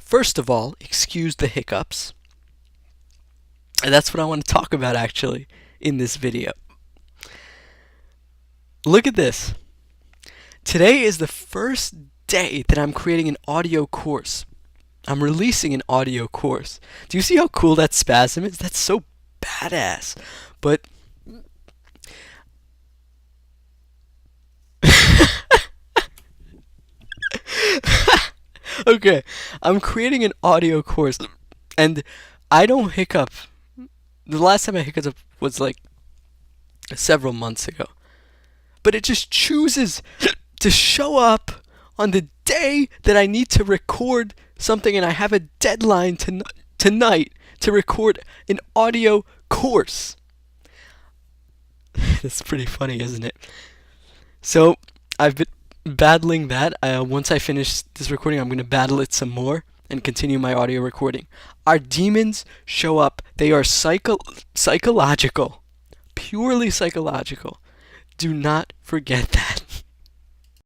First of all, excuse the hiccups. And that's what I want to talk about actually in this video. Look at this. Today is the first day that I'm creating an audio course. I'm releasing an audio course. Do you see how cool that spasm is? That's so badass. But okay, I'm creating an audio course, and I don't hiccup. The last time I hiccuped was like several months ago. But it just chooses to show up on the day that I need to record something, and I have a deadline tonight to record an audio course. That's pretty funny, isn't it? So I've been battling that. Once I finish this recording, I'm going to battle it some more and continue my audio recording. Our demons show up. They are psychological, purely psychological. Do not forget that.